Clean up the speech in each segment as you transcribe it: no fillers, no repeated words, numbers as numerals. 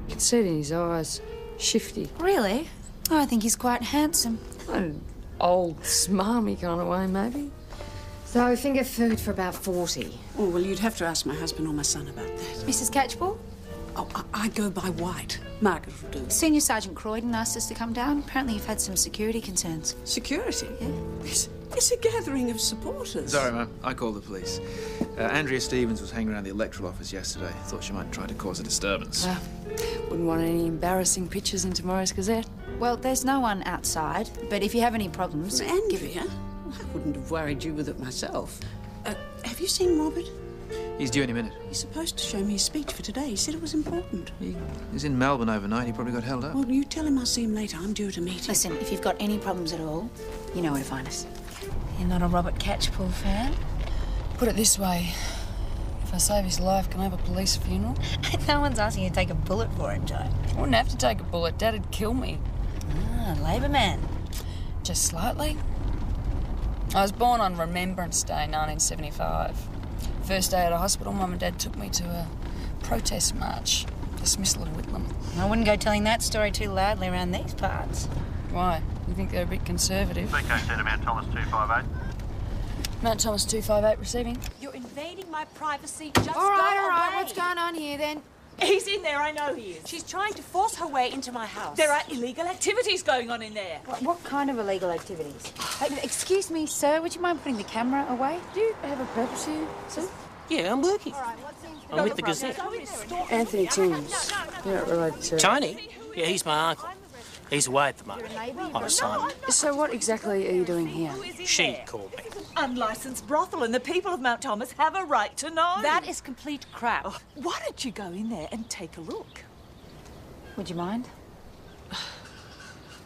You can see it in his eyes. Shifty. Really? Oh, I think he's quite handsome. An old, smarmy kind of way, maybe. So, finger food for about 40. Oh, well, you'd have to ask my husband or my son about that. Mrs. Catchpole? Oh, I go by White. Margaret will do. Senior Sergeant Croydon asked us to come down. Apparently you've had some security concerns. Security? Yeah. It's a gathering of supporters. Sorry, ma'am. I called the police. Andrea Stevens was hanging around the electoral office yesterday. Thought she might try to cause a disturbance. Wouldn't want any embarrassing pictures in tomorrow's Gazette. Well, there's no one outside, but if you have any problems... Andrea? I wouldn't have worried you with it myself. Have you seen Robert? He's due any minute. He's supposed to show me his speech for today. He said it was important. He's in Melbourne overnight. He probably got held up. Well, you tell him I'll see him later. I'm due to meet him. Listen, if you've got any problems at all, you know where to find us. You're not a Robert Catchpole fan? Put it this way. If I save his life, can I have a police funeral? No one's asking you to take a bullet for him, Joe. I wouldn't have to take a bullet. Dad'd kill me. Ah, Labor man. Just slightly. I was born on Remembrance Day, 1975. First day out of hospital, Mum and Dad took me to a protest march. Dismissal of Whitlam. I wouldn't go telling that story too loudly around these parts. Why? You think they're a bit conservative? VK Centre, Mount Thomas 258. Mount Thomas 258 receiving. You're invading my privacy. Just All right, go all right. away. What's going on here, then? He's in there, I know he is. She's trying to force her way into my house. There are illegal activities going on in there. What kind of illegal activities? Excuse me, sir, would you mind putting the camera away? Do you have a purpose here, sir? Yeah, I'm working. I'm with the Gazette. Anthony Timms. You're not related to... Tony? Yeah, he's my uncle. He's away at the moment, on assignment. So what exactly are you doing here? She called me. Unlicensed brothel, and the people of Mount Thomas have a right to know. That is complete crap. Oh, why don't you go in there and take a look? Would you mind?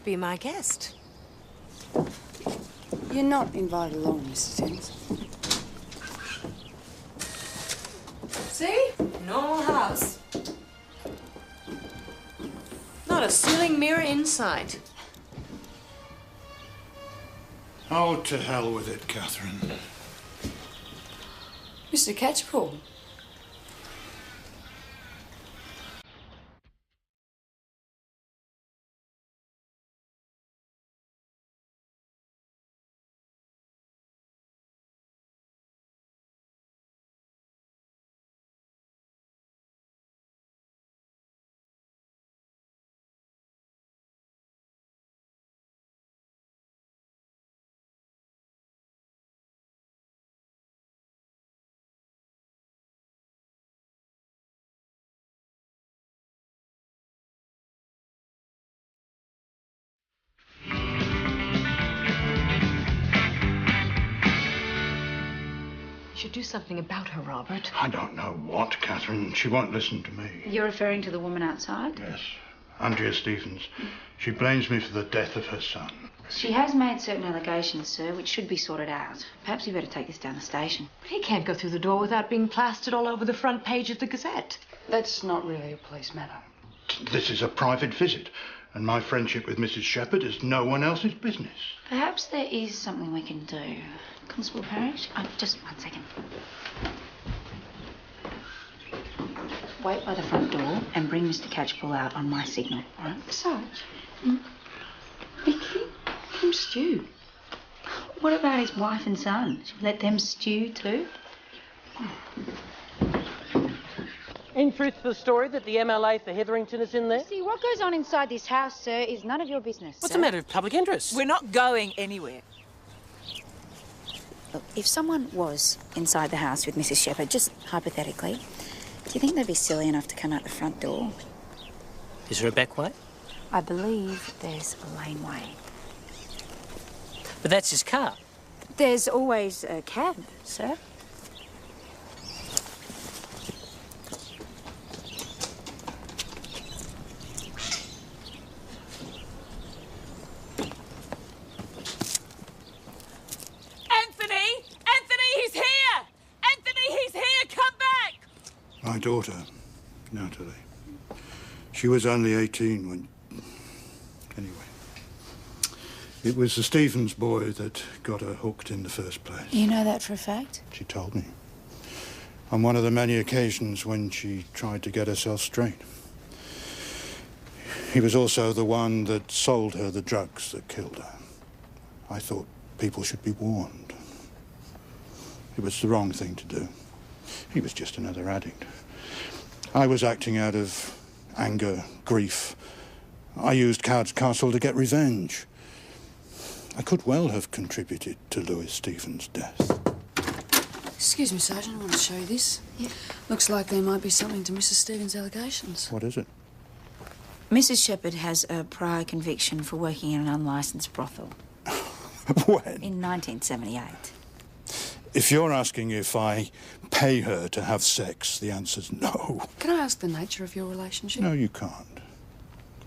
Be my guest. You're not invited along, Mrs. Timms. See? Normal house. Not a ceiling mirror in sight. Oh, to hell with it, Catherine. Mr. Catchpole. You should do something about her, Robert. I don't know what, Catherine. She won't listen to me. You're referring to the woman outside? Yes. Andrea Stevens. She blames me for the death of her son. She has made certain allegations, sir, which should be sorted out. Perhaps you better take this down the station. But he can't go through the door without being plastered all over the front page of the Gazette. That's not really a police matter. This is a private visit, and my friendship with Mrs. Shepherd is no one else's business. Perhaps there is something we can do. Constable Parrish? Just 1 second. Wait by the front door and bring Mr. Catchpole out on my signal, all right? Sarge? Vicky? From Stu. What about his wife and son? Should we let them stew too? In truth to the story that the MLA for Hetherington is in there? See, what goes on inside this house, sir, is none of your business. What's sir. a matter of public interest? We're not going anywhere. Look, if someone was inside the house with Mrs. Shepherd, just hypothetically, do you think they'd be silly enough to come out the front door? Is there a back way? I believe there's a laneway. But that's his car. There's always a cab, sir. My daughter, Natalie. She was only 18 when... Anyway. It was the Stevens boy that got her hooked in the first place. You know that for a fact? She told me. On one of the many occasions when she tried to get herself straight. He was also the one that sold her the drugs that killed her. I thought people should be warned. It was the wrong thing to do. He was just another addict. I was acting out of anger, grief. I used Card's Castle to get revenge. I could well have contributed to Lewis Stevens' death. Excuse me, Sergeant, I want to show you this. Yeah. Looks like there might be something to Mrs. Stevens' allegations. What is it? Mrs. Shepherd has a prior conviction for working in an unlicensed brothel. When? In 1978. If you're asking if I pay her to have sex, the answer's no. Can I ask the nature of your relationship? No, you can't.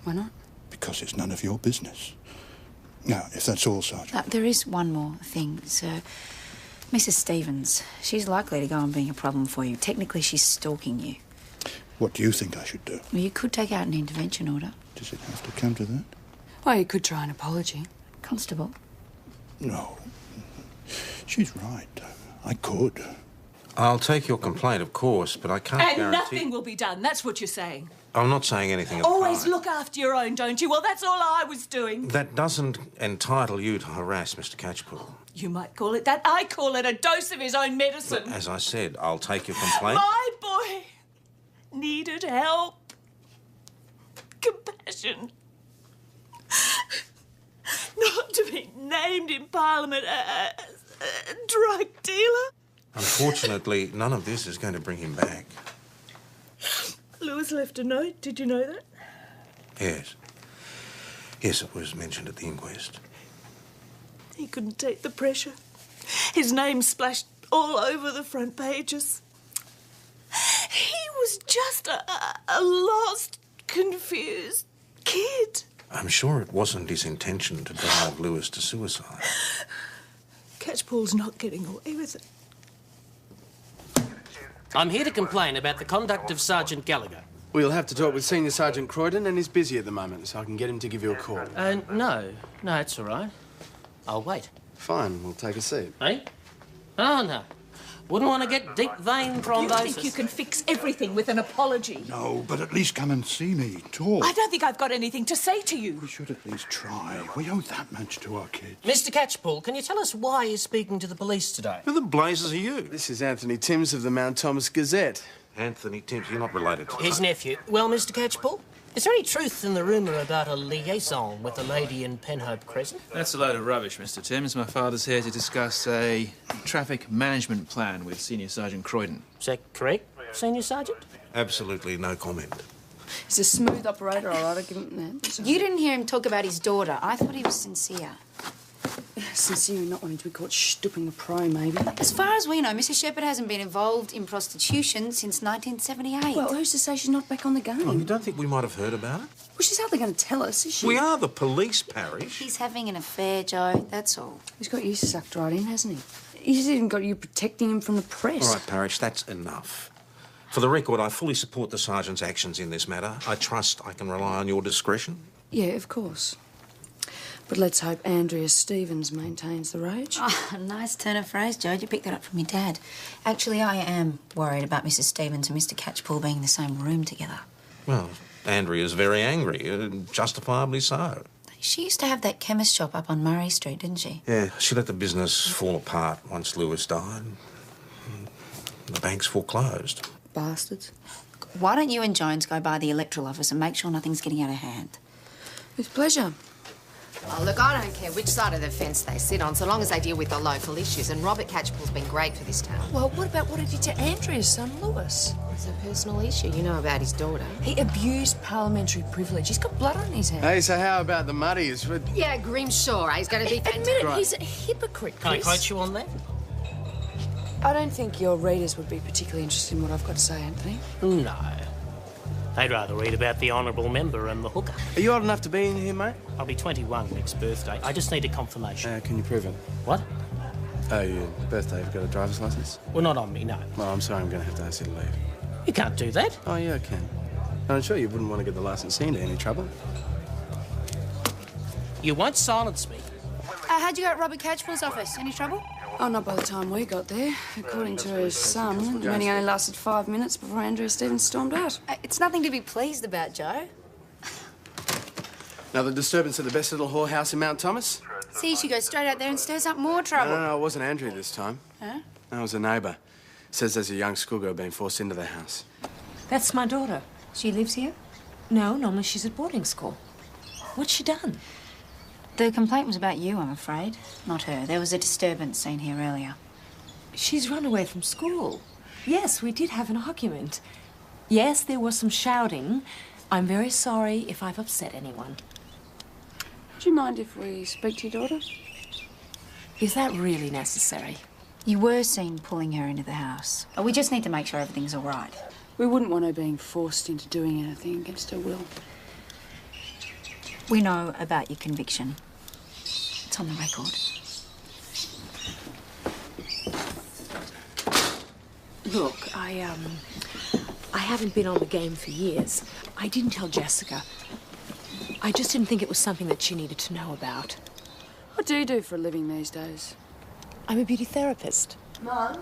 Why not? Because it's none of your business. Now, if that's all, Sergeant. There is one more thing, sir. Mrs. Stevens, she's likely to go on being a problem for you. Technically, she's stalking you. What do you think I should do? Well, you could take out an intervention order. Does it have to come to that? Well, you could try an apology. Constable. No. She's right. I could. I'll take your complaint, of course, but I can't guarantee... And nothing will be done, that's what you're saying. I'm not saying anything of the Always kind. look after your own, don't you? Well, that's all I was doing. That doesn't entitle you to harass Mr. Catchpool. You might call it that. I call it a dose of his own medicine. But as I said, I'll take your complaint. My boy needed help. Compassion. Not to be named in Parliament a drug dealer. Unfortunately, none of this is going to bring him back. Lewis left a note. Did you know that? Yes. Yes, it was mentioned at the inquest. He couldn't take the pressure. His name splashed all over the front pages. He was just a lost, confused kid. I'm sure it wasn't his intention to drive Lewis to suicide. Catchpool's not getting away with it. I'm here to complain about the conduct of Sergeant Gallagher. We'll have to talk with Senior Sergeant Croydon, and he's busy at the moment, so I can get him to give you a call. No, it's all right. I'll wait. Fine, we'll take a seat. Eh? Oh, no. Wouldn't want to get deep vein thrombosis. You think you can fix everything with an apology? No, but at least come and see me. Talk. I don't think I've got anything to say to you. We should at least try. We owe that much to our kids. Mr. Catchpool, can you tell us why you're speaking to the police today? Who the blazes are you? This is Anthony Timms of the Mount Thomas Gazette. Anthony Timms, you're not related to His nephew. Well, Mr. Catchpool, is there any truth in the rumour about a liaison with a lady in Penhope Crescent? That's a load of rubbish, Mr. Timms. My father's here to discuss a traffic management plan with Senior Sergeant Croydon. Is that correct, Senior Sergeant? Absolutely no comment. He's a smooth operator, all right, I'll give him that. You didn't hear him talk about his daughter. I thought he was sincere. Sincere, not wanting to be caught stooping a pro, maybe. As far as we know, Mrs. Shepherd hasn't been involved in prostitution since 1978. Well, who's to say she's not back on the game? Oh, you don't think we might have heard about it? Well, she's hardly going to tell us, is she? We are the police parish. He's having an affair, Joe, that's all. He's got you sucked right in, hasn't he? He's even got you protecting him from the press. All right, Parish, that's enough. For the record, I fully support the sergeant's actions in this matter. I trust I can rely on your discretion. Yeah, of course. But let's hope Andrea Stevens maintains the rage. Oh, nice turn of phrase, Joe. You picked that up from your dad. Actually, I am worried about Mrs. Stevens and Mr. Catchpool being in the same room together. Well, Andrea's very angry, justifiably so. She used to have that chemist shop up on Murray Street, didn't she? Yeah, she let the business fall apart once Lewis died. The bank's foreclosed. Bastards. Why don't you and Jones go by the electoral office and make sure nothing's getting out of hand? With pleasure. Oh, look, I don't care which side of the fence they sit on, so long as they deal with the local issues. And Robert Catchpool's been great for this town. Well, what about what he did to Andrea's son, Lewis? It's a personal issue. You know about his daughter. He abused parliamentary privilege. He's got blood on his hands. Hey, so how about the Muddies? Yeah, Grimshaw, he's going to be fantastic. Admit it, he's a hypocrite, Can I Chris. quote you on that? I don't think your readers would be particularly interested in what I've got to say, Anthony. No. They'd rather read about the honourable member and the hooker. Are you old enough to be in here, mate? I'll be 21 next birthday. I just need a confirmation. Can you prove it? What? Oh, your birthday, you've got a driver's licence? Well, not on me, no. Well, I'm sorry, I'm going to have to ask you to leave. You can't do that. Oh, yeah, I can. I'm sure you wouldn't want to get the licensee into any trouble. You won't silence me. How'd you go at Robert Catchpool's office? Any trouble? Oh, not by the time we got there. According to his son, the meeting only lasted 5 minutes before Andrea Stevens stormed out. It's nothing to be pleased about, Joe. Another disturbance at the best little whorehouse in Mount Thomas? See, she goes straight out there and stirs up more trouble. No, it wasn't Andrea this time. Huh? No, it was a neighbour. Says there's a young schoolgirl being forced into the house. That's my daughter. She lives here? No, normally she's at boarding school. What's she done? The complaint was about you, I'm afraid, not her. There was a disturbance seen here earlier. She's run away from school. Yes, we did have an argument. Yes, there was some shouting. I'm very sorry if I've upset anyone. Do you mind if we speak to your daughter? Is that really necessary? You were seen pulling her into the house. We just need to make sure everything's all right. We wouldn't want her being forced into doing anything against her will. We know about your conviction. It's on the record. Look, I haven't been on the game for years. I didn't tell Jessica. I just didn't think it was something that she needed to know about. What do you do for a living these days? I'm a beauty therapist. Mum?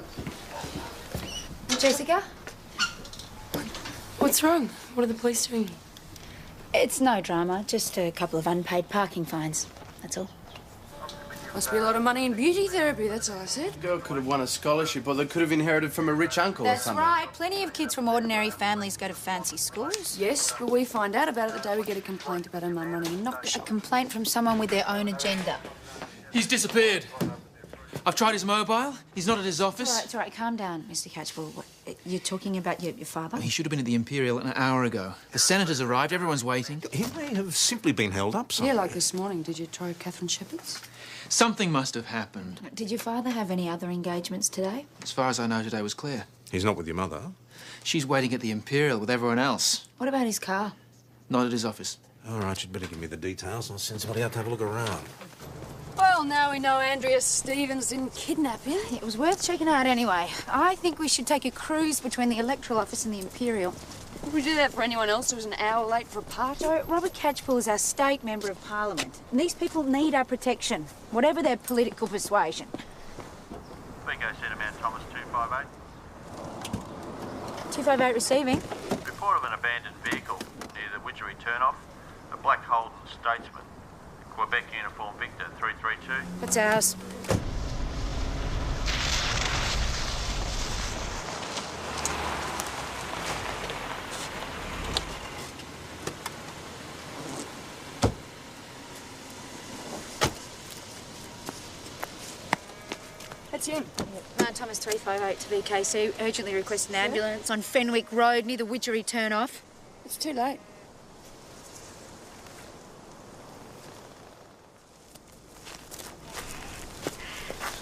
Jessica? What's wrong? What are the police doing? It's no drama, just a couple of unpaid parking fines. That's all. Must be a lot of money in beauty therapy, that's all I said. The girl could have won a scholarship, or they could have inherited from a rich uncle or That's something. right. Plenty of kids from ordinary families go to fancy schools. Yes, but we find out about it the day we get a complaint about her mum running a knock A shop. complaint from someone with their own agenda. He's disappeared. I've tried his mobile. He's not at his office. It's all right. Calm down, Mr. Catchpole. What, you're talking about your father? He should have been at the Imperial an hour ago. The senators arrived. Everyone's waiting. He may have simply been held up somewhere. Yeah, like this morning. Did you try Catherine Shepherd's? Something must have happened. Did your father have any other engagements today? As far as I know, today was clear. He's not with your mother. She's waiting at the Imperial with everyone else. What about his car? Not at his office. All right, you'd better give me the details. I'll send somebody out to have a look around. Well, now we know Andrea Stevens didn't kidnap him. It was worth checking out anyway. I think we should take a cruise between the Electoral Office and the Imperial. Would we do that for anyone else who was an hour late for a party? So, Robert Catchpole is our state member of Parliament. And these people need our protection, whatever their political persuasion. Bingo Centre, Mount Thomas 258. 258 receiving. Report of an abandoned vehicle near the Widgery turnoff. A black Holden Statesman. Quebec uniform Victor 332. That's ours. That's him. Mount Thomas 358 to VKC. Urgently request an ambulance on Fenwick Road near the Widgery turnoff. It's too late.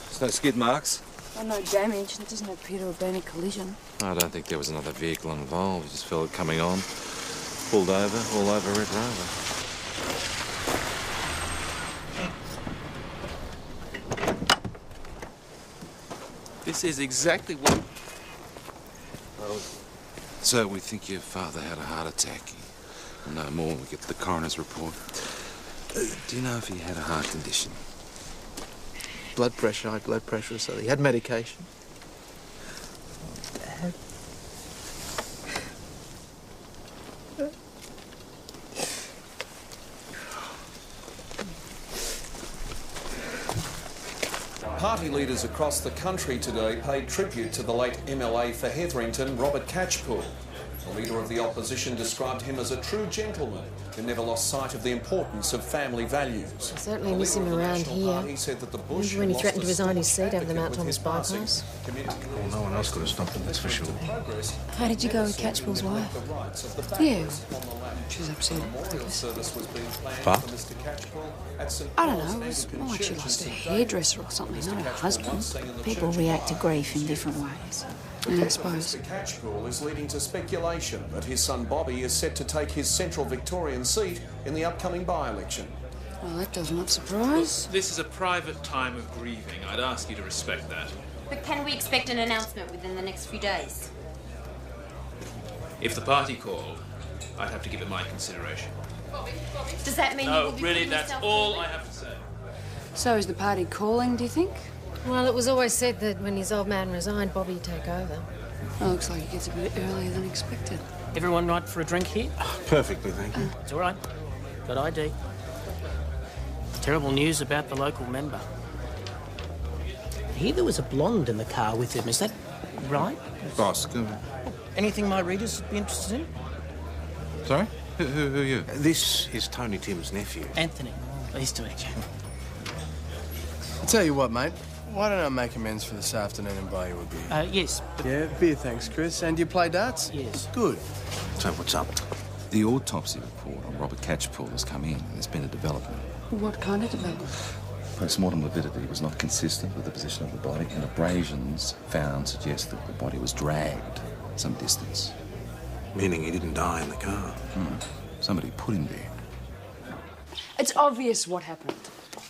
There's no skid marks. Well, no damage. There doesn't appear to have been a collision. I don't think there was another vehicle involved. You just felt it coming on. Pulled over, all over Red Rover. This is exactly what... So we think your father had a heart attack. We'll know more when we get to the coroner's report. Do you know if he had a heart condition? Blood pressure, high blood pressure, so he had medication. Party leaders across the country today paid tribute to the late MLA for Hetherington, Robert Catchpole. The leader of the opposition described him as a true gentleman who never lost sight of the importance of family values. I certainly miss him around here. Remember when he threatened to resign his seat over the Mount Thomas bypass? Well, no one else could have stopped him, that's for sure. How did you go with Catchpole's wife? Yeah, she's upset. But? I don't know. It was more like she lost her hairdresser or something, not her husband. People react to grief in different ways. Yeah, I suppose. Mr. Catchpole is leading to speculation that his son Bobby is set to take his central Victorian seat in the upcoming by-election. Well, that does not surprise. This is a private time of grieving. I'd ask you to respect that. But can we expect an announcement within the next few days? If the party called, I'd have to give it my consideration. Does that mean you No, will be really, putting that's yourself all forward? I have to say. So is the party calling, do you think? Well, it was always said that when his old man resigned, Bobby'd take over. Well, looks like it gets a bit earlier than expected. Everyone right for a drink here? Perfectly, thank you. It's all right. Got ID. Terrible news about the local member. I hear there was a blonde in the car with him. Is that right? Boss, go on. Anything my readers would be interested in? Sorry? Who are you? This is Tony Tim's nephew. Anthony. Pleased to meet you. I'll tell you what, mate. Why don't I make amends for this afternoon and buy you a beer? Yes. Yeah, beer, thanks, Chris. And you play darts? Yes. Good. So what's up? The autopsy report on Robert Catchpole has come in, and there's been a development. What kind of development? Post-mortem avidity was not consistent with the position of the body, and abrasions found suggest that the body was dragged some distance. Meaning he didn't die in the car? Somebody put him there. It's obvious what happened.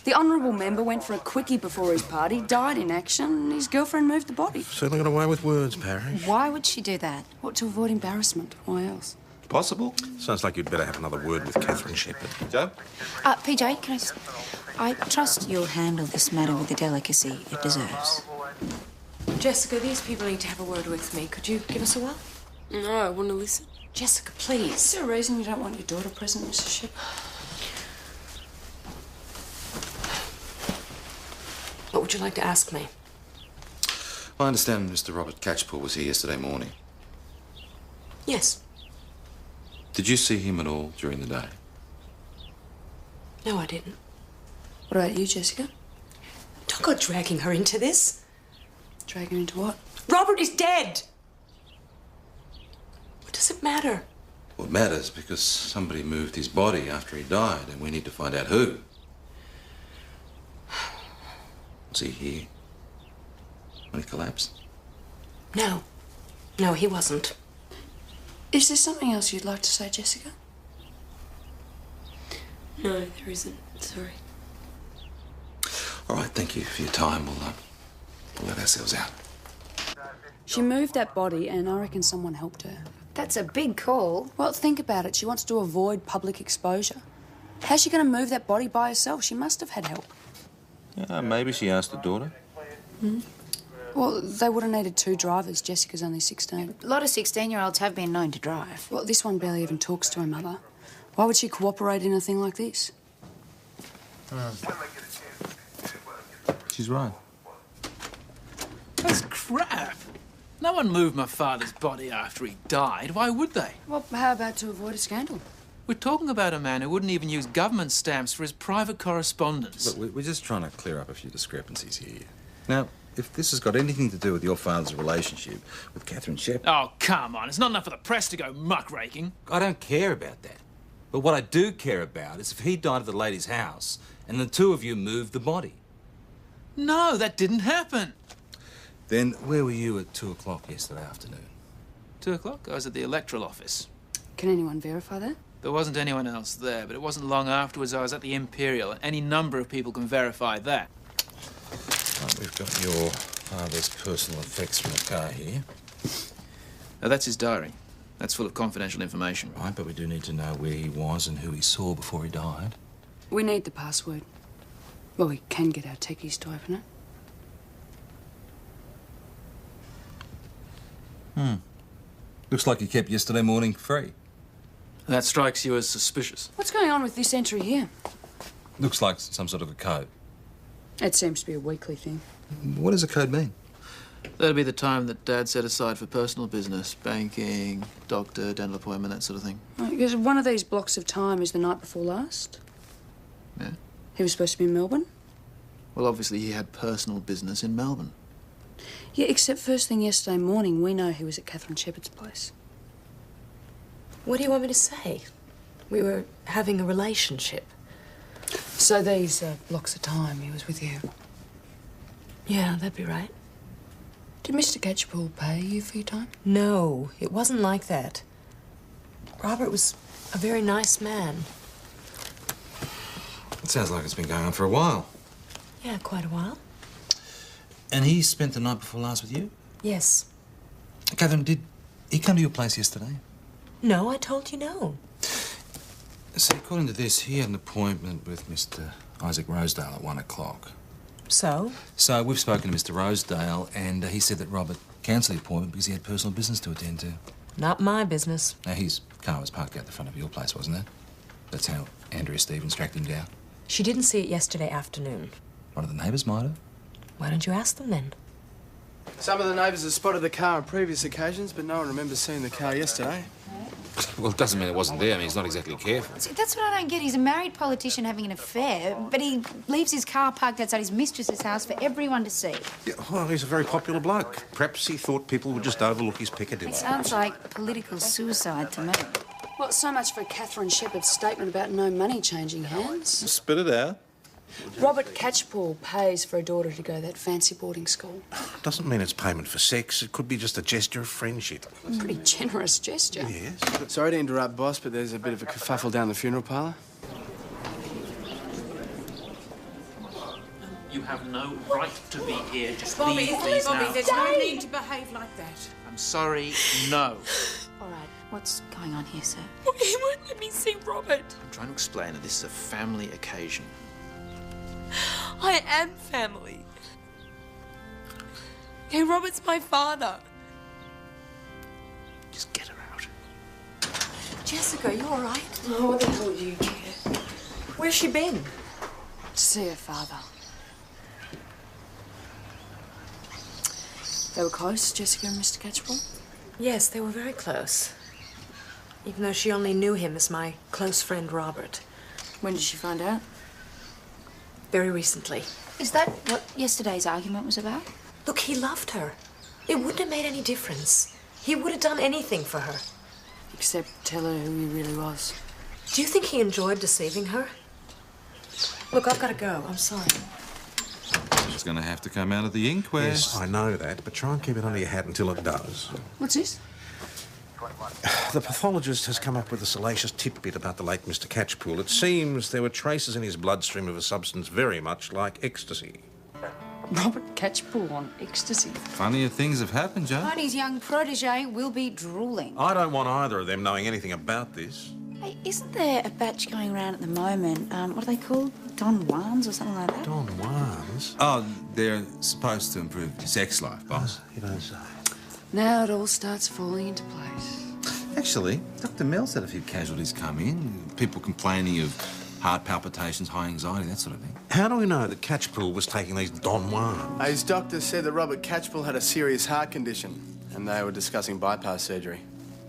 The honourable member went for a quickie before his party, died in action, and his girlfriend moved the body. Certainly got away with words, Parish. Why would she do that? What, to avoid embarrassment? Why else? Possible. Sounds like you'd better have another word with Catherine Shepherd. Joe? PJ, can I just... I trust you'll handle this matter with the delicacy it deserves. Jessica, these people need to have a word with me. Could you give us a while? No, I want to listen. Jessica, please. Is there a reason you don't want your daughter present, Mrs. Shepherd? What would you like to ask me? I understand Mr. Robert Catchpole was here yesterday morning. Yes. Did you see him at all during the day? No, I didn't. What about you, Jessica? Don't go dragging her into this. Drag her into what? Robert is dead! What does it matter? Well, it matters because somebody moved his body after he died, and we need to find out who. Was he here when he collapsed? No. No, he wasn't. Is there something else you'd like to say, Jessica? No, there isn't. Sorry. All right, thank you for your time. We'll let ourselves out. She moved that body, and I reckon someone helped her. That's a big call. Well, think about it. She wants to avoid public exposure. How's she going to move that body by herself? She must have had help. Maybe she asked her daughter. Well, they would have needed 2 drivers. Jessica's only 16. A lot of 16-year-olds have been known to drive. Well, this one barely even talks to her mother. Why would she cooperate in a thing like this? She's right. That's crap. No one moved my father's body after he died. Why would they? Well, how about to avoid a scandal? We're talking about a man who wouldn't even use government stamps for his private correspondence. Look, we're just trying to clear up a few discrepancies here. Now, if this has got anything to do with your father's relationship with Catherine Shepherd... Oh, come on. It's not enough for the press to go muckraking. I don't care about that. But what I do care about is if he died at the lady's house and the two of you moved the body. No, that didn't happen. Then where were you at 2 o'clock yesterday afternoon? 2 o'clock? I was at the electoral office. Can anyone verify that? There wasn't anyone else there, but it wasn't long afterwards I was at the Imperial. Any number of people can verify that. Right, we've got your father's personal effects from the car here. Now, that's his diary. That's full of confidential information. Right, but we do need to know where he was and who he saw before he died. We need the password. Well, we can get our techies to open it. Looks like you kept yesterday morning free. That strikes you as suspicious. What's going on with this entry here? Looks like some sort of a code. It seems to be a weekly thing. What does a code mean? That'll be the time that Dad set aside for personal business. Banking, doctor, dental appointment, that sort of thing. Right, because one of these blocks of time is the night before last. Yeah? He was supposed to be in Melbourne. Well, obviously he had personal business in Melbourne. Yeah, except first thing yesterday morning, we know he was at Catherine Shepherd's place. What do you want me to say? We were having a relationship. So these blocks of time, he was with you. Yeah, that'd be right. Did Mr. Catchpole pay you for your time? No, it wasn't like that. Robert was a very nice man. It sounds like it's been going on for a while. Yeah, quite a while. And he spent the night before last with you? Yes. Catherine, did he come to your place yesterday? No, I told you no. See, according to this, he had an appointment with Mr. Isaac Rosedale at 1 o'clock. So? So we've spoken to Mr. Rosedale, and he said that Robert cancelled the appointment because he had personal business to attend to. Not my business. Now, his car was parked out the front of your place, wasn't it? That's how Andrea Stevens tracked him down. She didn't see it yesterday afternoon. One of the neighbours might have. Why don't you ask them then? Some of the neighbours have spotted the car on previous occasions, but no one remembers seeing the car yesterday. Well, it doesn't mean it wasn't there. I mean, he's not exactly careful. See, that's what I don't get. He's a married politician having an affair, but he leaves his car parked outside his mistress's house for everyone to see. Yeah, well, he's a very popular bloke. Perhaps he thought people would just overlook his Piccadilly. It sounds like political suicide to me. Well, so much for Catherine Shepherd's statement about no money changing hands. Spit it out. Robert Catchpole pays for a daughter to go to that fancy boarding school. Doesn't mean it's payment for sex. It could be just a gesture of friendship. A pretty generous gesture. Yes. Sorry to interrupt, boss, but there's a bit of a kerfuffle down the funeral parlour. You have no right to be here. Just Bobby, leave, please, Bobby, now. there's no need to behave like that. I'm sorry, no. All right, what's going on here, sir? He won't let me see Robert. I'm trying to explain that this is a family occasion. I am family. Hey, Robert's my father. Just get her out. Jessica, you all right? Oh, what the hell do you care? Where's she been? To see her father. They were close, Jessica and Mr. Catchpole? Yes, they were very close. Even though she only knew him as my close friend Robert. When did she find out? Very recently. Is that what yesterday's argument was about? Look, he loved her. It wouldn't have made any difference. He would have done anything for her. Except tell her who he really was. Do you think he enjoyed deceiving her? Look, I've got to go. I'm sorry. It's going to have to come out of the inquest. Yes, I know that, but try and keep it under your hat until it does. What's this? The pathologist has come up with a salacious tidbit about the late Mr. Catchpole. It seems there were traces in his bloodstream of a substance very much like ecstasy. Robert Catchpole on ecstasy. Funnier things have happened, Joe. Tony's young protege will be drooling. I don't want either of them knowing anything about this. Hey, isn't there a batch going around at the moment? What are they called? Don Juans or something like that? Don Juans? Oh, they're supposed to improve your sex life, boss. You don't say. Now it all starts falling into place. Actually, Dr. Mills had a few casualties come in. People complaining of heart palpitations, high anxiety, that sort of thing. How do we know that Catchpole was taking these Don Juans? His doctor said that Robert Catchpole had a serious heart condition, and they were discussing bypass surgery.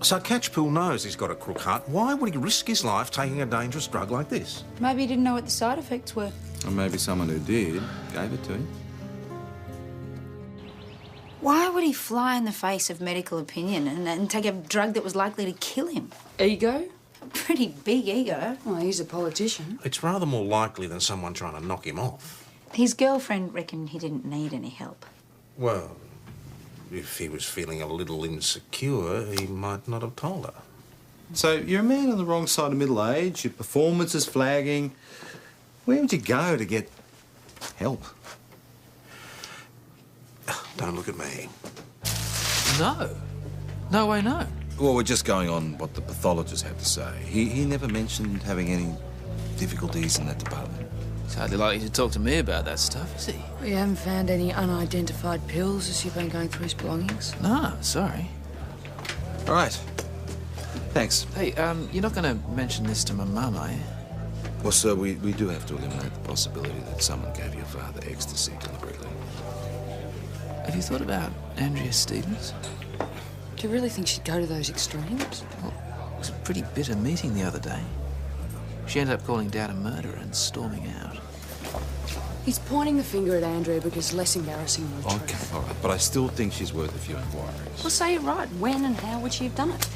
So Catchpole knows he's got a crook heart. Why would he risk his life taking a dangerous drug like this? Maybe he didn't know what the side effects were. Or maybe someone who did gave it to him. Why would he fly in the face of medical opinion and take a drug that was likely to kill him? Ego? A pretty big ego. Well, he's a politician. It's rather more likely than someone trying to knock him off. His girlfriend reckoned he didn't need any help. Well, if he was feeling a little insecure, he might not have told her. So you're a man on the wrong side of middle age, your performance is flagging. Where would you go to get help? Don't look at me. No. No way, no. Well, we're just going on what the pathologist had to say. He never mentioned having any difficulties in that department. He's hardly likely to talk to me about that stuff, is he? We haven't found any unidentified pills as you've been going through his belongings. No, sorry. All right. Thanks. Hey, you're not going to mention this to my mum, are you? Well, sir, we do have to eliminate the possibility that someone gave your father ecstasy deliberately. Have you thought about Andrea Stevens? Do you really think she'd go to those extremes? Well, it was a pretty bitter meeting the other day. She ended up calling Dad a murderer and storming out. He's pointing the finger at Andrea because it's less embarrassing than the truth. Okay, all right. But I still think she's worth a few inquiries. Well, say it right. When and how would she have done it?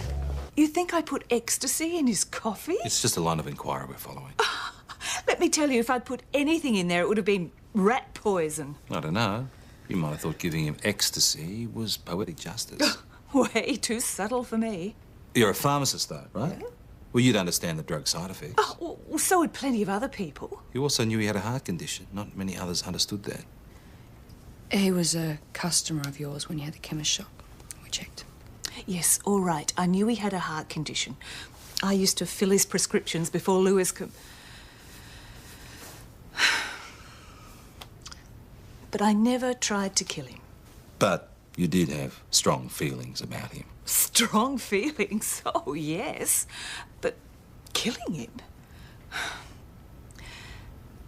You think I put ecstasy in his coffee? It's just a line of inquiry we're following. Let me tell you, if I'd put anything in there, it would have been rat poison. I don't know. You might have thought giving him ecstasy was poetic justice. Way too subtle for me. You're a pharmacist, though, right? Yeah. Well, you'd understand the drug side effects. Oh, well, so would plenty of other people. You also knew he had a heart condition. Not many others understood that. He was a customer of yours when you had the chemist shop. We checked. Yes, all right. I knew he had a heart condition. I used to fill his prescriptions before Lewis could... But I never tried to kill him. But you did have strong feelings about him. Strong feelings? Oh, yes. But killing him?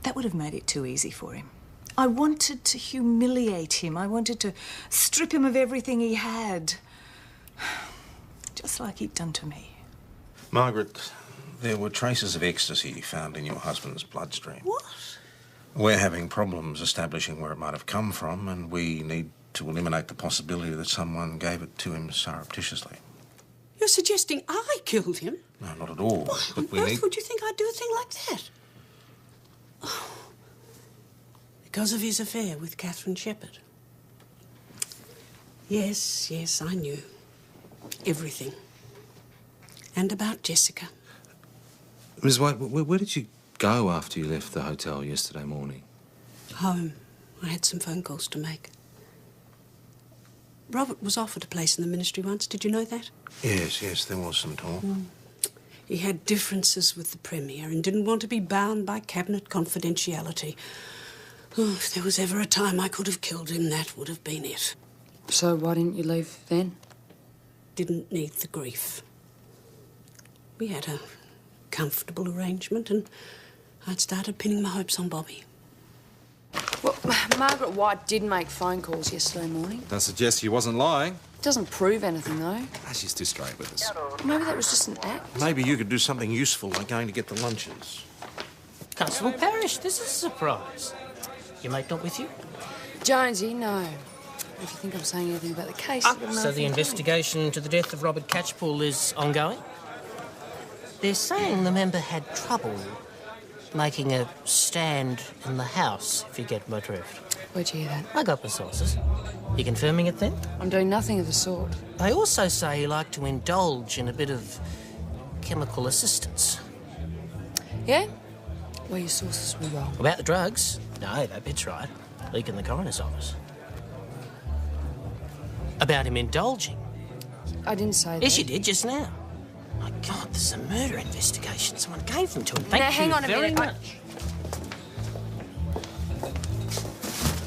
That would have made it too easy for him. I wanted to humiliate him. I wanted to strip him of everything he had. Just like he'd done to me. Margaret, there were traces of ecstasy found in your husband's bloodstream. What? We're having problems establishing where it might have come from, and we need to eliminate the possibility that someone gave it to him surreptitiously. You're suggesting I killed him? No, not at all. Why But on we earth need... would you think I'd do a thing like that? Oh, because of his affair with Catherine Shepherd. Yes, yes, I knew. Everything. And about Jessica. Ms. White, where did you go after you left the hotel yesterday morning? Home. I had some phone calls to make. Robert was offered a place in the ministry once. Did you know that? Yes, there was some talk. He had differences with the Premier and didn't want to be bound by cabinet confidentiality. Oh, if there was ever a time I could have killed him, that would have been it. So why didn't you leave then? Didn't need the grief. We had a comfortable arrangement and I'd started pinning my hopes on Bobby. Well, Margaret White did make phone calls yesterday morning. That suggests you wasn't lying. Doesn't prove anything, though. She's too straight with us. Maybe that was just an act. Maybe you could do something useful, like going to get the lunches. Constable Parrish, this is a surprise. Your mate not with you? Jonesy, no. If you think I'm saying anything about the case... So the investigation into the death of Robert Catchpole is ongoing? They're saying the member had trouble making a stand in the house, if you get my drift. Where'd you hear that? I got my sources. You confirming it then? I'm doing nothing of the sort. They also say he liked to indulge in a bit of chemical assistance. Yeah? Well, your sources were wrong. About the drugs? No, that bit's right. Leak in the coroner's office. About him indulging? I didn't say that. Yes, you did just now. My God, this is a murder investigation. Someone gave them to him. Now, Thank hang you on a very minute. much.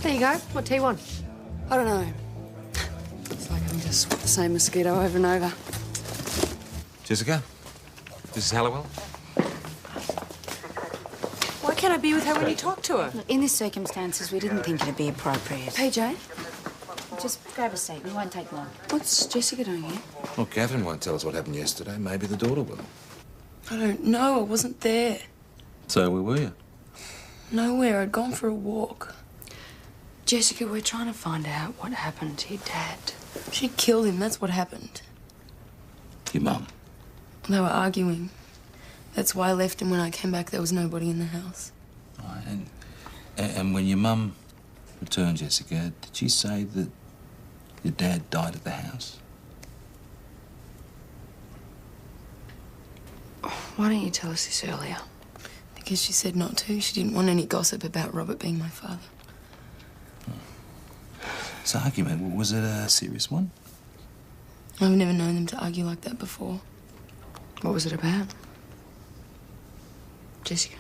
There you go. What tea you want? I don't know. It's like having to swat the same mosquito over and over. Jessica? Mrs. Halliwell? Why can't I be with her when you talk to her? In the circumstances, we didn't think it'd be appropriate. PJ? Just grab a seat. We won't take long. What's Jessica doing here? Well, Catherine won't tell us what happened yesterday. Maybe the daughter will. I don't know. I wasn't there. So where were you? Nowhere. I'd gone for a walk. Jessica, we're trying to find out what happened to your dad. She killed him. That's what happened. Your mum? They were arguing. That's why I left, and when I came back, there was nobody in the house. Right, and when your mum returned, Jessica, did she say that your dad died at the house? Why didn't you tell us this earlier? Because she said not to. She didn't want any gossip about Robert being my father. This argument, was it a serious one? I've never known them to argue like that before. What was it about? Jessica.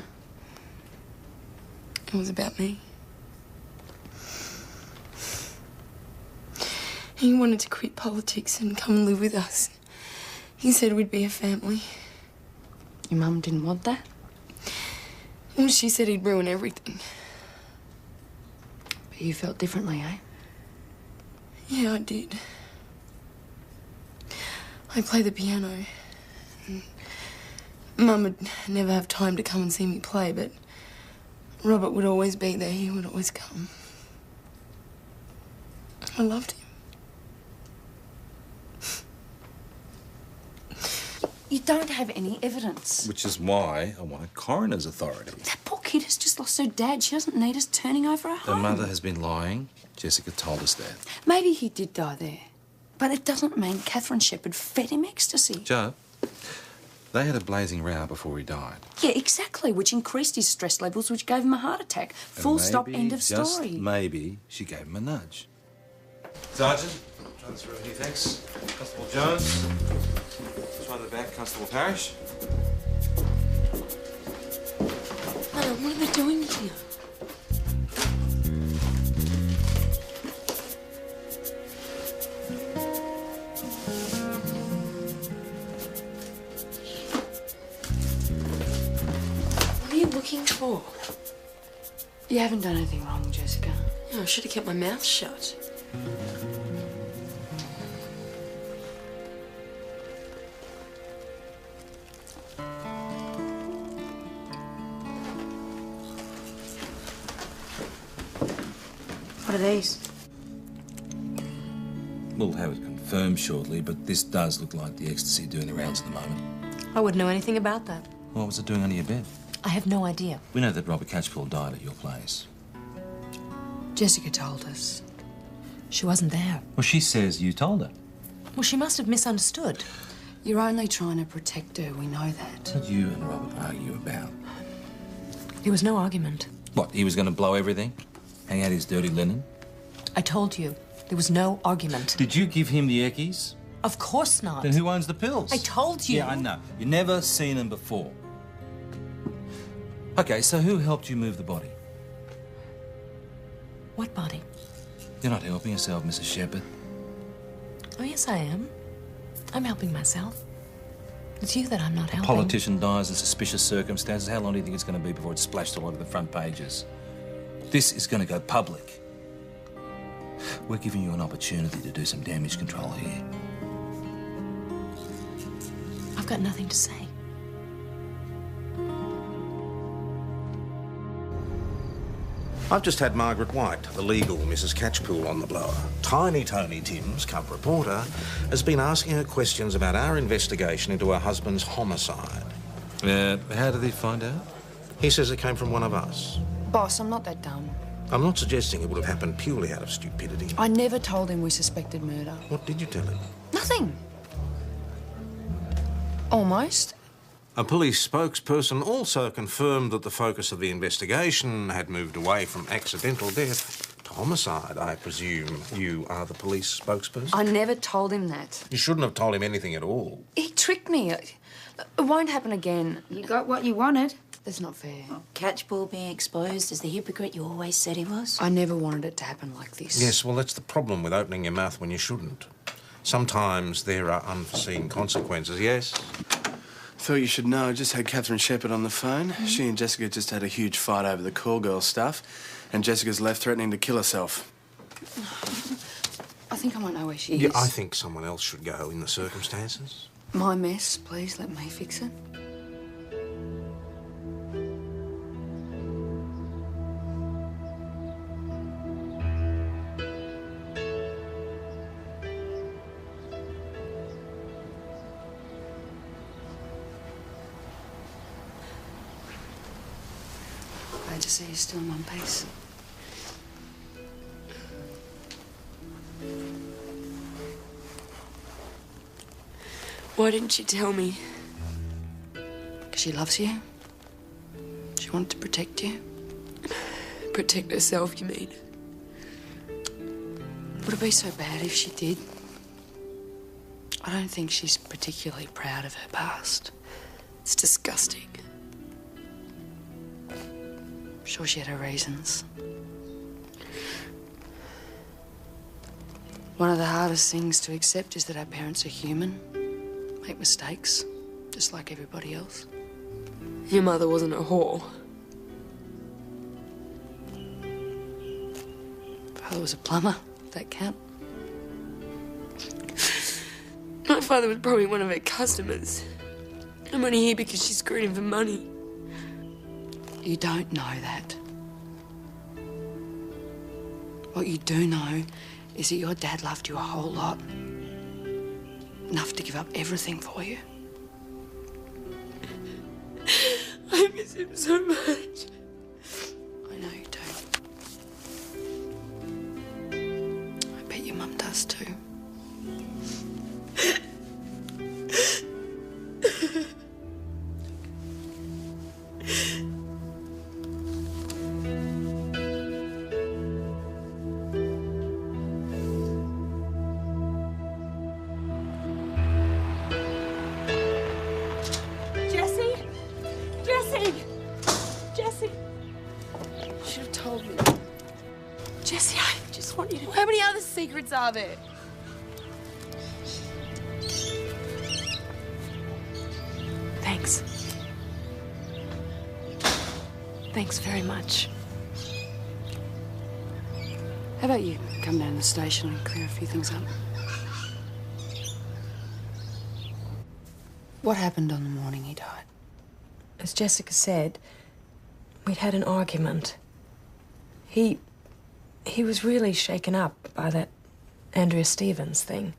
It was about me. He wanted to quit politics and come and live with us. He said we'd be a family. Your mum didn't want that? Well, she said he'd ruin everything. But you felt differently, eh? Yeah, I did. I play the piano. Mum would never have time to come and see me play, but Robert would always be there. He would always come. I loved him. You don't have any evidence. Which is why I want a coroner's authority. That poor kid has just lost her dad. She doesn't need us turning over her Her home. mother has been lying. Jessica told us that. Maybe he did die there. But it doesn't mean Catherine Shepherd fed him ecstasy. Joe, they had a blazing row before he died. Yeah, exactly, which increased his stress levels, which gave him a heart attack. Full stop, end of Just story. maybe she gave him a nudge. Sergeant, transfer here, thanks. Constable Jones. Just one at the back, Constable Parrish. No, what are they doing here? What are you looking for? You haven't done anything wrong, Jessica. I should have kept my mouth shut. What are these? We'll have it confirmed shortly, but this does look like the ecstasy doing the rounds at the moment. I wouldn't know anything about that. What was it doing under your bed? I have no idea. We know that Robert Catchpole died at your place. Jessica told us. She wasn't there. Well, she says you told her. Well, she must have misunderstood. You're only trying to protect her, we know that. What did you and Robert argue about? There was no argument. What, he was going to blow everything? Hang out his dirty linen? I told you, there was no argument. Did you give him the eckies? Of course not. Then who owns the pills? I told you. Yeah, I know. You've never seen them before. Okay, so who helped you move the body? What body? You're not helping yourself, Mrs. Shepherd. Oh, yes, I am. I'm helping myself. It's you that I'm not A helping. politician dies in suspicious circumstances. How long do you think it's going to be before it's splashed all over the front pages? This is going to go public. We're giving you an opportunity to do some damage control here. I've got nothing to say. I've just had Margaret White, the legal Mrs. Catchpole, on the blower. Tiny Tony Timms, cub reporter, has been asking her questions about our investigation into her husband's homicide. How did he find out? He says it came from one of us. Boss, I'm not that dumb. I'm not suggesting it would have happened purely out of stupidity. I never told him we suspected murder. What did you tell him? Nothing. Almost. A police spokesperson also confirmed that the focus of the investigation had moved away from accidental death to homicide. I presume you are the police spokesperson? I never told him that. You shouldn't have told him anything at all. He tricked me. It won't happen again. You got what you wanted. That's not fair. Catchpole being exposed as the hypocrite you always said he was. I never wanted it to happen like this. Yes, well, that's the problem with opening your mouth when you shouldn't. Sometimes there are unforeseen consequences, yes? Thought you should know. I just had Catherine Shepherd on the phone. She and Jessica just had a huge fight over the call girl stuff, and Jessica's left threatening to kill herself. I think I might know where she is. Yeah, I think someone else should go in the circumstances. My mess, please let me fix it. Glad to see you're still in one piece. Why didn't you tell me? Because she loves you. She wanted to protect you. Protect herself, you mean? Would it be so bad if she did? I don't think she's particularly proud of her past. It's disgusting. I'm sure she had her reasons. One of the hardest things to accept is that our parents are human, make mistakes, just like everybody else. Your mother wasn't a whore. Father was a plumber. Does that count? My father was probably one of her customers. I'm only here because she screwed him for money. You don't know that. What you do know is that your dad loved you a whole lot. Enough to give up everything for you. I miss him so much. I know you do. I bet your mum does too. Jessie! You should have told me. Jessie, I just want you to... How many other secrets are there? Thanks. Thanks very much. How about you come down to the station and clear a few things up? What happened on the morning he died? As Jessica said, we'd had an argument. He was really shaken up by that Andrea Stevens thing.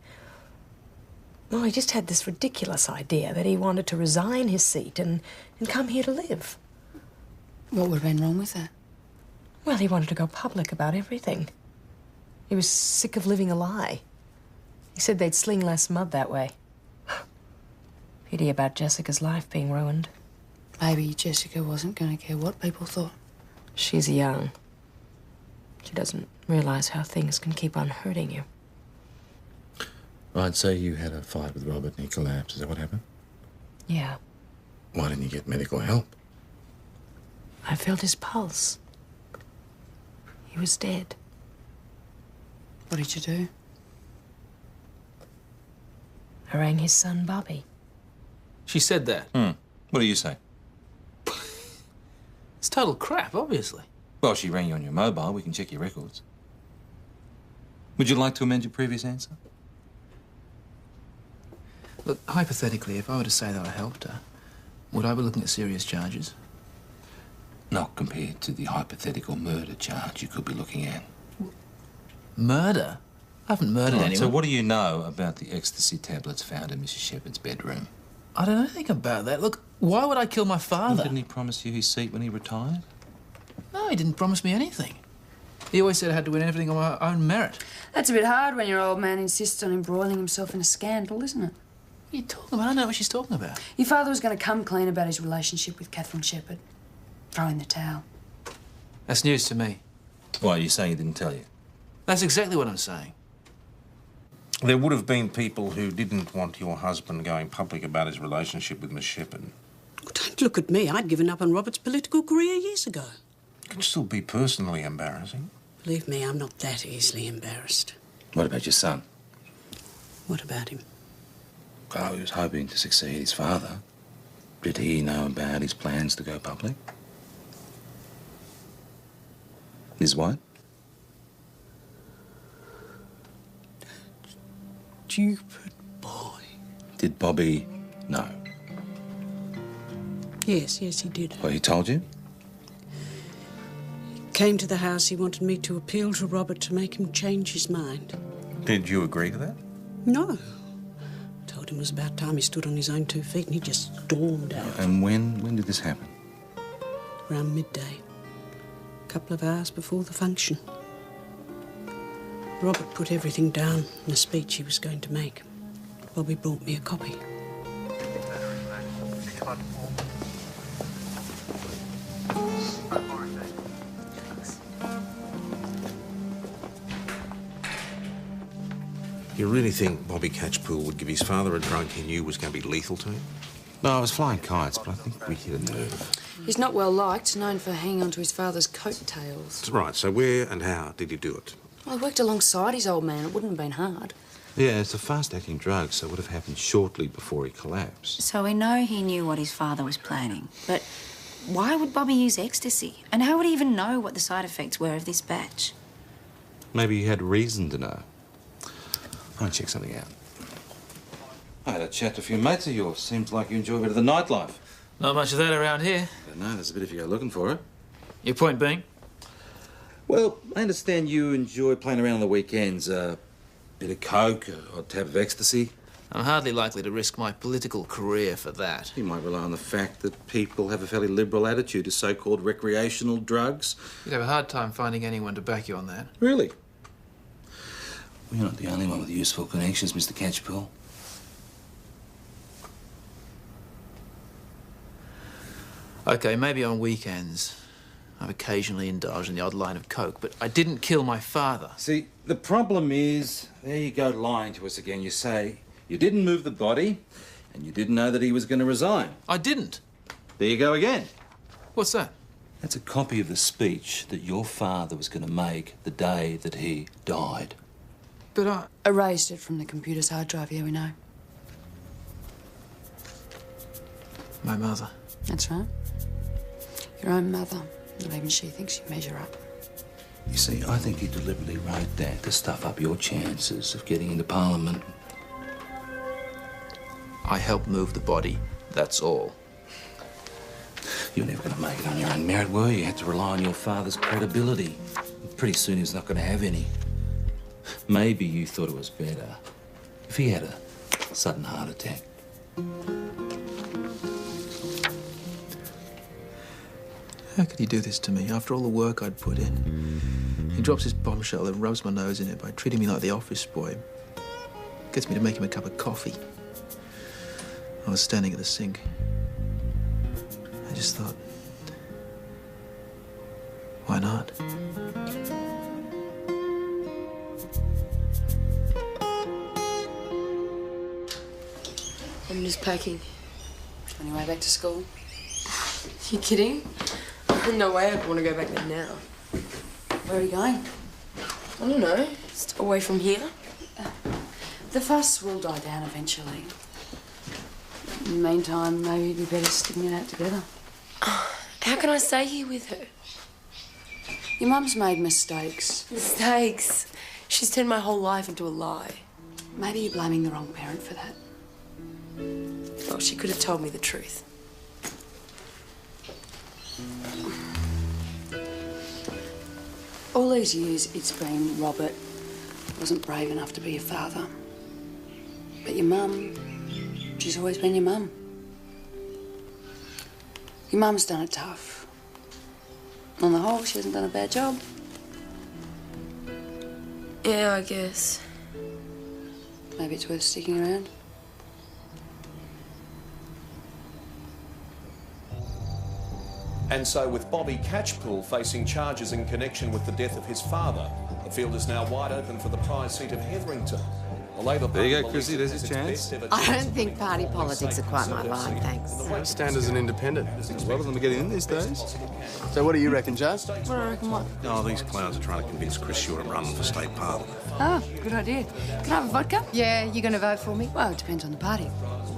Well, he just had this ridiculous idea that he wanted to resign his seat and come here to live. What would have been wrong with that? Well, he wanted to go public about everything. He was sick of living a lie. He said they'd sling less mud that way. Pity about Jessica's life being ruined. Maybe Jessica wasn't going to care what people thought. She's young. She doesn't realize how things can keep on hurting you. I'd say you had a fight with Robert and he collapsed. Is that what happened? Yeah. Why didn't you get medical help? I felt his pulse. He was dead. What did you do? I rang his son, Bobby. She said that. What do you say? It's total crap, obviously. Well, she rang you on your mobile. We can check your records. Would you like to amend your previous answer? Look, hypothetically, if I were to say that I helped her, would I be looking at serious charges? Not compared to the hypothetical murder charge you could be looking at. Murder? I haven't murdered anyone. So what do you know about the ecstasy tablets found in Mrs. Shepherd's bedroom? I don't know anything about that. Look, why would I kill my father? Didn't he promise you his seat when he retired? No, he didn't promise me anything. He always said I had to win everything on my own merit. That's a bit hard when your old man insists on embroiling himself in a scandal, isn't it? What are you talking about? I don't know what she's talking about. Your father was going to come clean about his relationship with Catherine Shepherd. Throw in the towel. That's news to me. Why, are you saying he didn't tell you? That's exactly what I'm saying. There would have been people who didn't want your husband going public about his relationship with Miss Shepherd. Don't look at me. I'd given up on Robert's political career years ago. It could still be personally embarrassing. Believe me, I'm not that easily embarrassed. What about your son? What about him? Oh, he was hoping to succeed his father. Did he know about his plans to go public? His what? Stupid boy. Did Bobby know? Yes, he did. Well, he told you? Came to the house, he wanted me to appeal to Robert to make him change his mind. Did you agree to that? No. Told him it was about time he stood on his own 2 feet and he just stormed out. And when did this happen? Around midday. A couple of hours before the function. Robert put everything down in a speech he was going to make. Bobby brought me a copy. You really think Bobby Catchpool would give his father a drug he knew was going to be lethal to him? No, I was flying kites, but I think we hit a nerve. He's not well liked, known for hanging on to his father's coattails. That's right. So where and how did he do it? Well, he worked alongside his old man. It wouldn't have been hard. Yeah, it's a fast-acting drug, so it would have happened shortly before he collapsed. So we know he knew what his father was planning. But why would Bobby use ecstasy? And how would he even know what the side effects were of this batch? Maybe he had reason to know. I'll check something out. I had a chat to a few mates of yours. Seems like you enjoy a bit of the nightlife. Not much of that around here. I don't know, there's a bit if you go looking for it. Your point being? Well, I understand you enjoy playing around on the weekends. A bit of coke, an odd tab of ecstasy. I'm hardly likely to risk my political career for that. You might rely on the fact that people have a fairly liberal attitude to so-called recreational drugs. You'd have a hard time finding anyone to back you on that. Really? Well, you're not the only one with useful connections, Mr. Catchpool. OK, maybe on weekends. I've occasionally indulged in the odd line of coke, but I didn't kill my father. See, the problem is, there you go lying to us again. You say you didn't move the body and you didn't know that he was going to resign. I didn't. There you go again. What's that? That's a copy of the speech that your father was going to make the day that he died. But I erased it from the computer's hard drive, yeah, we know. My mother. That's right. Your own mother. Not even she thinks you measure up. You see, I think he deliberately wrote that to stuff up your chances of getting into Parliament. I helped move the body, that's all. You were never going to make it on your own merit, were you? You had to rely on your father's credibility. Pretty soon he was not going to have any. Maybe you thought it was better if he had a sudden heart attack. How could he do this to me after all the work I'd put in? He drops his bombshell and rubs my nose in it by treating me like the office boy. Gets me to make him a cup of coffee. I was standing at the sink. I just thought, why not? I'm just packing. On your way back to school? You kidding? No way I'd want to go back there now. Where are you going? I don't know. Just away from here. The fuss will die down eventually. In the meantime, maybe it'd be better sticking it out together. How can I stay here with her? Your mum's made mistakes. Mistakes? She's turned my whole life into a lie. Maybe you're blaming the wrong parent for that. Well, she could have told me the truth. All these years it's been Robert wasn't brave enough to be your father. But your mum, she's always been your mum. Your mum's done it tough. On the whole, she hasn't done a bad job. Yeah, I guess. Maybe it's worth sticking around. And so, with Bobby Catchpool facing charges in connection with the death of his father, the field is now wide open for the prize seat of Hetherington. The Labor Party. There you go, Chrissy, there's his chance. I don't think party politics are quite my line, thanks. I stand as an independent. There's a lot of them are getting in these days. So what do you reckon, Jazz? What do I reckon what? Oh, these clowns are trying to convince Chris Short to run for state parliament. Oh, good idea. Can I have a vodka? Yeah, you going to vote for me? Well, it depends on the party.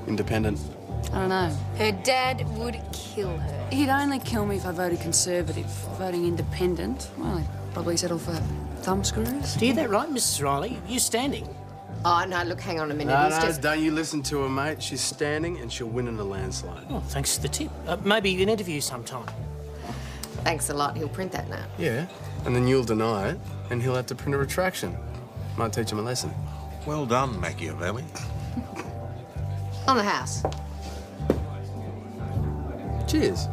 Independent. I don't know. Her dad would kill her. He'd only kill me if I voted Conservative. Voting Independent, well, I'd probably settle for thumbscrews. Do you hear that right, Mrs. Riley? You're standing. Oh, no, look, hang on a minute. No, He's just... don't you listen to her, mate. She's standing and she'll win in a landslide. Oh, thanks for the tip. Maybe an interview sometime. Thanks a lot. He'll print that now. Yeah, and then you'll deny it, and he'll have to print a retraction. Might teach him a lesson. Well done, Machiavelli. On the house. Cheers.